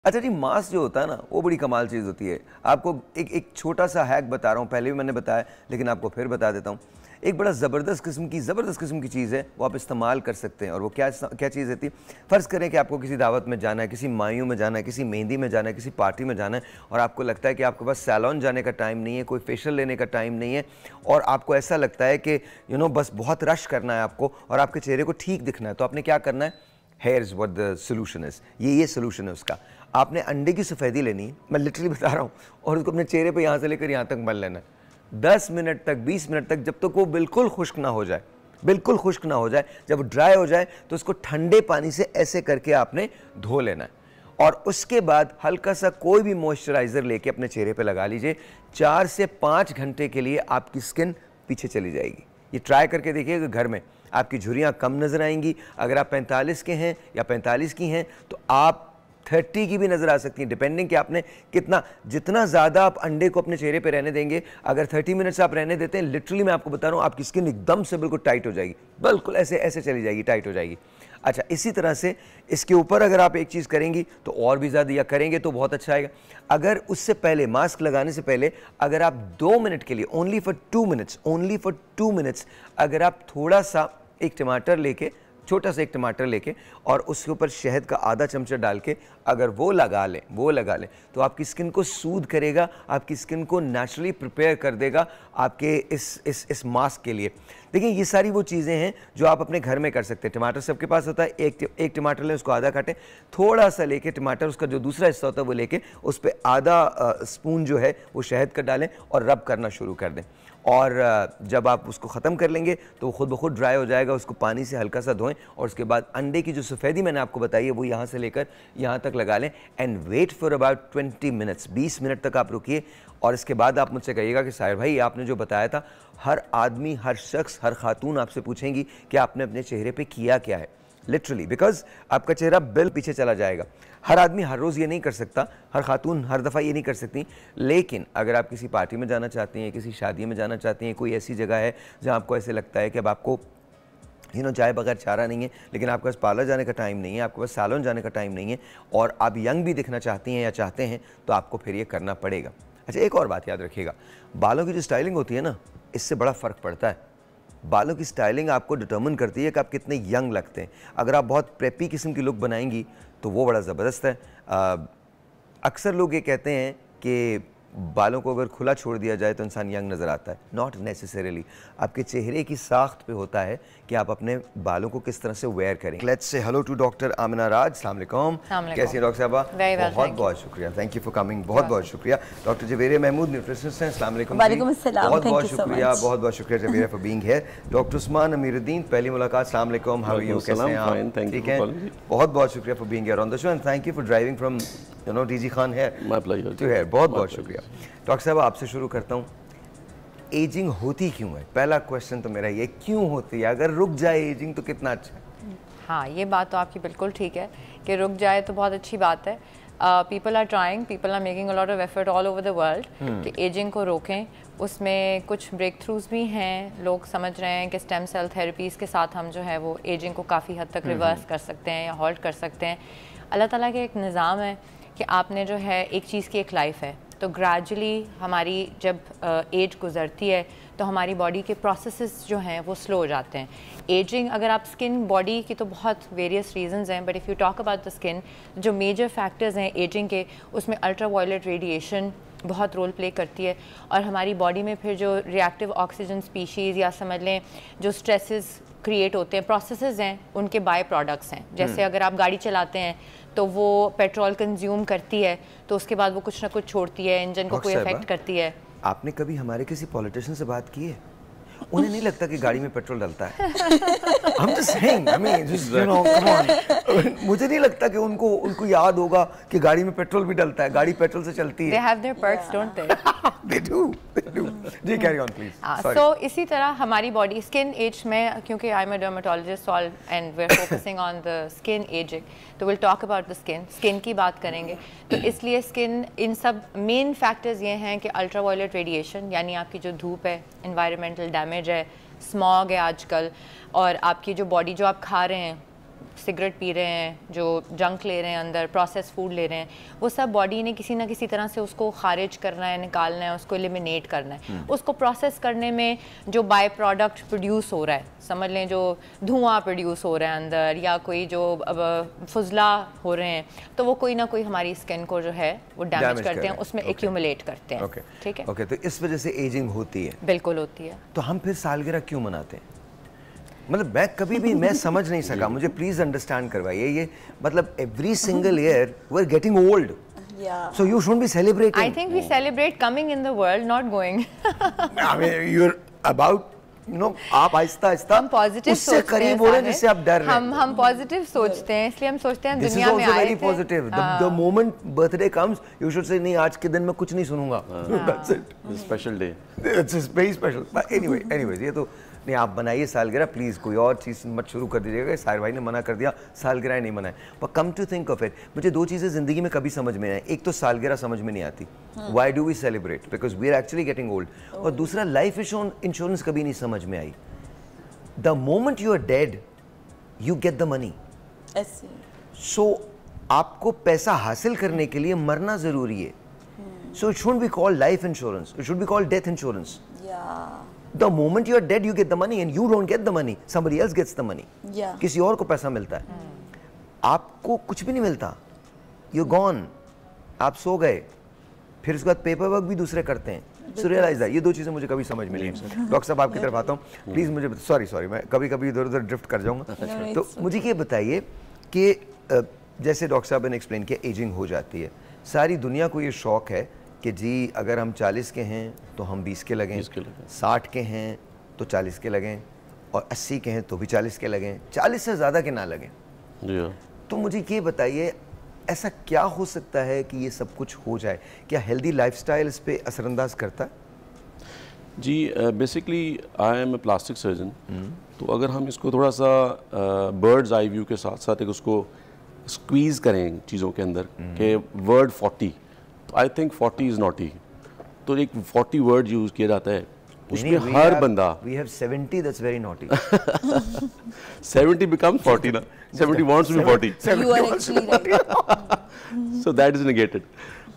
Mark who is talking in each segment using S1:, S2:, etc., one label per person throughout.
S1: अच्छा जी, मास्क जो होता है ना वो बड़ी कमाल चीज़ होती है। आपको एक छोटा सा हैक बता रहा हूँ, पहले भी मैंने बताया लेकिन आपको फिर बता देता हूँ। एक बड़ा ज़बरदस्त किस्म की चीज़ है, वो आप इस्तेमाल कर सकते हैं। और वो क्या चीज़ रहती है? फ़र्ज़ करें कि आपको किसी दावत में जाना है, किसी मायूं में जाना है, किसी मेहंदी में जाना है, किसी पार्टी में जाना है, और आपको लगता है कि आपके पास सैलून जाने का टाइम नहीं है, कोई फेशियल लेने का टाइम नहीं है, और आपको ऐसा लगता है कि बस बहुत रश करना है आपको और आपके चेहरे को ठीक दिखना है। तो आपने क्या करना है? Hairs what the solution is, ये सोल्यूशन है उसका। आपने अंडे की सफ़ेदी लेनी है, मैं लिटरली बता रहा हूँ, और उसको अपने चेहरे पे यहाँ से लेकर यहाँ तक मल लेना है 10 मिनट तक, 20 मिनट तक, जब तक वो बिल्कुल खुश्क ना हो जाए, बिल्कुल खुश्क ना हो जाए। जब ड्राई हो जाए तो उसको ठंडे पानी से ऐसे करके आपने धो लेना है, और उसके बाद हल्का सा कोई भी मॉइस्चराइज़र लेके अपने चेहरे पे लगा लीजिए। 4 से 5 घंटे के लिए आपकी स्किन पीछे चली जाएगी। ये ट्राई करके देखिएगा घर में, आपकी झुर्रियाँ कम नज़र आएंगी। अगर आप 45 के हैं या 45 की हैं तो आप 30 की भी नज़र आ सकती हैं, डिपेंडिंग कि आपने कितना, जितना ज़्यादा आप अंडे को अपने चेहरे पे रहने देंगे। अगर 30 मिनट्स आप रहने देते हैं, लिटरली मैं आपको बता रहा हूँ, आपकी स्किन एकदम से बिल्कुल टाइट हो जाएगी, बिल्कुल ऐसे ऐसे चली जाएगी, टाइट हो जाएगी। अच्छा, इसी तरह से इसके ऊपर अगर आप एक चीज़ करेंगी तो और भी ज़्यादा, या करेंगे तो बहुत अच्छा आएगा। अगर उससे पहले, मास्क लगाने से पहले, अगर आप 2 मिनट के लिए, ओनली फॉर 2 मिनट्स, अगर आप थोड़ा सा एक टमाटर लेके, छोटा सा एक टमाटर लेके, और उसके ऊपर शहद का आधा चमचा डाल के अगर वो लगा लें तो आपकी स्किन को सूद करेगा, आपकी स्किन को नेचुरली प्रिपेयर कर देगा आपके इस मास्क के लिए। देखिए, ये सारी वो चीज़ें हैं जो आप अपने घर में कर सकते हैं। टमाटर सबके पास होता है, एक टमाटर लें, उसको आधा काटें, थोड़ा सा लेके टमाटर, उसका जो दूसरा हिस्सा होता है वो लेके उस पर आधा स्पून जो है वो शहद का डालें और रब करना शुरू कर दें। और जब आप उसको ख़त्म कर लेंगे तो वो खुद ब खुद ड्राई हो जाएगा। उसको पानी से हल्का सा धोएं, और उसके बाद अंडे की जो सफ़ेदी मैंने आपको बताई है वो यहाँ से लेकर यहाँ तक लगा लें, and wait for about 20 minutes, 20 minute तक आप रुकिए। और इसके बाद आप मुझसे कहिएगा कि साहिर भाई, आपने जो बताया था, हर आदमी, हर शख्स, हर खातून आपसे पूछेंगी कि आपने अपने चेहरे पर किया क्या है, लिटरली, बिकॉज आपका चेहरा बिल पीछे चला जाएगा। हर आदमी हर रोज़ ये नहीं कर सकता, हर खातून हर दफ़ा ये नहीं कर सकती, लेकिन अगर आप किसी पार्टी में जाना चाहती हैं, किसी शादी में जाना चाहती हैं, कोई ऐसी जगह है जहाँ आपको ऐसे लगता है कि अब आपको चाय बगैर चारा नहीं है, लेकिन आपके पास पार्लर जाने का टाइम नहीं है, आपके पास सैलून जाने का टाइम नहीं है, और आप यंग भी दिखना चाहती हैं या चाहते हैं, तो आपको फिर ये करना पड़ेगा। अच्छा, एक और बात याद रखिएगा, बालों की जो स्टाइलिंग होती है ना, इससे बड़ा फ़र्क पड़ता है। बालों की स्टाइलिंग आपको डिटर्मिन करती है कि आप कितने यंग लगते हैं। अगर आप बहुत प्रेपी किस्म की लुक बनाएंगी तो वो बड़ा ज़बरदस्त है। अक्सर लोग ये कहते हैं कि बालों को अगर खुला छोड़ दिया जाए तो इंसान यंग नज़र आता है। नॉट नेसेसरीली, आपके चेहरे की साख्त पे होता है कि आप अपने बालों को किस तरह से वेयर करें। Let's say hello to doctor Amina Raj. अस्सलाम वालेकुम। कैसी हैं डॉक्टर साहबा? बहुत बहुत शुक्रिया, थैंक यू फॉर कमिंग, बहुत बहुत शुक्रिया। डॉक्टर जवेरिया महमूद, न्यूट्रिशनिस्ट हैं। अस्सलाम वालेकुम। बहुत बहुत शुक्रिया Javeria for being here. Doctor Usman Amiruddin, पहली मुलाकात, अस्सलाम वालेकुम, हाउ आर यू, कैसे हैं आप? ठीक है, बहुत बहुत शुक्रिया for being here on the show, and thank you for driving from DG Khan है, माय प्लेजर टू हियर। बहुत बहुत शुक्रिया। डॉक्टर साहब, आपसे शुरू करता हूँ, एजिंग होती क्यों है? पहला क्वेश्चन तो मेरा ये, क्यों होती है? अगर रुक जाए एजिंग तो कितना अच्छा है?
S2: हाँ, ये बात तो आपकी बिल्कुल ठीक है कि रुक जाए तो बहुत अच्छी बात है। People are trying, people are making a lot of effort all over the world कि एजिंग को रोकें। उसमें कुछ ब्रेक थ्रूज भी हैं, लोग समझ रहे हैं कि स्टेम सेल थेरेपीज़ के साथ हम जो है वो एजिंग को काफ़ी हद तक रिवर्स कर सकते हैं या हॉल्ट कर सकते हैं। अल्लाह ताला के एक निज़ाम है कि आपने जो है एक चीज़ की एक लाइफ है, तो ग्रेजुअली हमारी जब एज गुजरती है तो हमारी बॉडी के प्रोसेसेस जो हैं वो स्लो हो जाते हैं। एजिंग, अगर आप स्किन, बॉडी की तो बहुत वेरियस रीजंस हैं, but if you talk about the skin, जो मेजर फैक्टर्स हैं एजिंग के, उसमें अल्ट्रा वायलेट रेडिएशन बहुत रोल प्ले करती है, और हमारी बॉडी में फिर जो रिएक्टिव ऑक्सीजन स्पीशीज़ या समझ लें जो स्ट्रेसेस क्रिएट होते हैं, प्रोसेसेस हैं, उनके बाय प्रोडक्ट्स हैं। जैसे अगर आप गाड़ी चलाते हैं तो वो पेट्रोल कंज्यूम करती है, तो उसके बाद वो कुछ ना कुछ छोड़ती है, इंजन को कोई इफेक्ट करती है।
S1: आपने कभी हमारे किसी पॉलिटिशियन से बात की है? उन्हें नहीं लगता कि गाड़ी में पेट्रोल डलता है? I'm just saying, I mean, just, you know, come on. मुझे नहीं लगता कि उनको याद होगा कि गाड़ी में पेट्रोल भी डलता है, गाड़ी पेट्रोल से चलती है।
S2: They have their perks, don't they?
S1: They do. Ji, carry on please.
S2: So इसी तरह हमारी बॉडी, स्किन एज में, क्योंकि I'm a dermatologist and we're focusing on the skin aging, तो we'll talk about the skin की बात करेंगे। तो इसलिए स्किन, इन सब मेन फैक्टर्स ये हैं कि अल्ट्रा वायलेट रेडिएशन, यानी आपकी जो धूप है, एनवायरमेंटल डैमेज है, स्मॉग है आजकल, और आपकी जो बॉडी, जो आप खा रहे हैं, सिगरेट पी रहे हैं, जो जंक ले रहे हैं अंदर, प्रोसेस फूड ले रहे हैं, वो सब बॉडी ने किसी ना किसी तरह से उसको खारिज करना है, निकालना है, उसको एलिमिनेट करना है। उसको प्रोसेस करने में जो बाय प्रोडक्ट प्रोड्यूस हो रहा है, समझ लें जो धुआं प्रोड्यूस हो रहा है अंदर, या कोई जो फुजला हो रहे हैं, तो वो कोई ना कोई हमारी स्किन को जो है वो डैमेज करते हैं, उसमें एक्यूमुलेट करते हैं। ठीक है,
S1: ओके, तो इस वजह से एजिंग होती है।
S2: बिल्कुल होती है।
S1: तो हम फिर सालगिरह क्यों मनाते हैं? मतलब मैं कभी भी मैं समझ नहीं सका, मुझे प्लीज अंडरस्टैंड करवाइए। ये मतलब every single year we are getting old, so you shouldn't be celebrating.
S2: I think we celebrate coming in the world, not going.
S1: I mean, you're about, you know, आप आहिस्ता आहिस्ता
S2: हम पॉजिटिव
S1: उससे करीब हो रहे हैं जिससे आप डर रहे हैं।
S2: हम पॉजिटिव सोचते हैं, इसलिए हम सोचते हैं दुनिया में आए थे।
S1: This is also very positive. The moment birthday comes, you should say नहीं आज के दिन मैं कुछ नहीं सुनूंगा. That's it.
S3: Special day.
S1: It's very special. But anyways ये तो नहीं, आप बनाइए सालगिरह प्लीज़, कोई और चीज़ मत शुरू कर दीजिएगा। साहिर भाई ने मना कर दिया, सालगिरह नहीं मनाए। पर come to think of it, मुझे दो चीज़ें ज़िंदगी में कभी समझ में नहीं आई। एक तो सालगिरह समझ में नहीं आती, why do we celebrate, because we are actually getting old. और दूसरा, लाइफ इंश्योरेंस कभी नहीं समझ में आई। The moment you are dead you get the money, so आपको पैसा हासिल करने के लिए मरना ज़रूरी है। So it should be called life insurance, it should be called death insurance. The moment you are dead, you get the money, and you don't get the money. Somebody else gets the money. किसी और को पैसा मिलता है, आपको कुछ भी नहीं मिलता। You're gone. आप सो गए, फिर उसके बाद पेपर वर्क भी दूसरे करते हैं। So realize that. ये दो चीज़ें मुझे कभी समझ में नहीं आई। डॉक्टर साहब आपकी तरफ आता हूँ, प्लीज़ मुझे सॉरी मैं कभी कभी इधर उधर ड्रिफ्ट कर जाऊँगा। तो मुझे ये बताइए कि जैसे डॉक्टर साहब ने एक्सप्लेन किया, एजिंग हो जाती है। सारी दुनिया को ये शौक है कि जी अगर हम 40 के हैं तो हम 20 के लगें, 60 के हैं तो 40 के लगें, और 80 के हैं तो भी 40 के लगें, 40 से ज़्यादा के ना लगें। तो मुझे ये बताइए, ऐसा क्या हो सकता है कि ये सब कुछ हो जाए? क्या हेल्दी लाइफस्टाइल इस पे असरअंदाज करता है?
S3: जी basically I am a plastic surgeon, तो अगर हम इसको थोड़ा सा बर्ड्स आई व्यू के साथ साथ एक उसको स्क्वीज़ करें चीज़ों के अंदर कि word 40, I think 40 is naughty, तो एक 40 वर्ड यूज किया जाता है, उसमें हर बंदा
S1: we have 70, that's very naughty.
S3: 70 becomes 40 ना, 70 wants to be 40.
S4: You are actually right.
S3: So that is negated.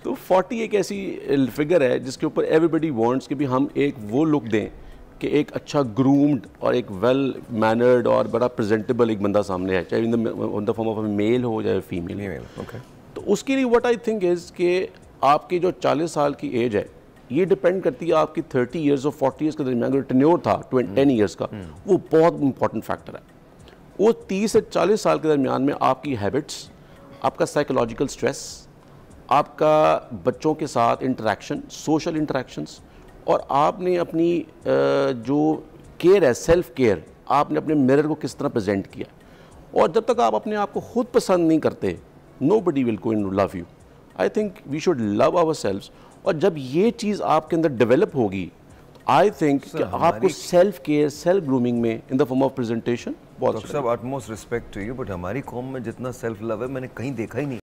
S3: तो 40 एक ऐसी फिगर है जिसके ऊपर एवरीबडी वांट्स कि भी हम एक वो लुक दें कि एक अच्छा ग्रूम्ड और एक वेल मैनर्ड और बड़ा प्रेजेंटेबल एक बंदा सामने है, चाहे इन द फॉर्म ऑफ मेल हो चाहे फीमेल।
S1: Okay.
S3: तो उसके लिए व्हाट आई थिंक इज़ कि आपकी जो 40 साल की एज है, ये डिपेंड करती है आपकी 30 इयर्स और 40 इयर्स के दरमियान जो टेन्योर था 10 इयर्स का, वो बहुत इंपॉर्टेंट फैक्टर है। वो 30 से 40 साल के दरमियान में आपकी हैबिट्स, आपका साइकोलॉजिकल स्ट्रेस, आपका बच्चों के साथ इंटरेक्शन, सोशल इंटरेक्शंस, और आपने अपनी जो केयर है, सेल्फ केयर, आपने अपने मिरर को किस तरह प्रेजेंट किया। और जब तक आप अपने आप को खुद पसंद नहीं करते, nobody will go and love you. I think we should love ourselves. और जब ये चीज़ आपके अंदर डेवलप होगी, तो आई थिंक कि आपको सेल्फ केयर, सेल्फ ग्रूमिंग में in the form of presentation बहुत।
S1: डॉक्टर साहब, utmost respect to you, but हमारी कौम में जितना सेल्फ लव है मैंने कहीं देखा ही नहीं।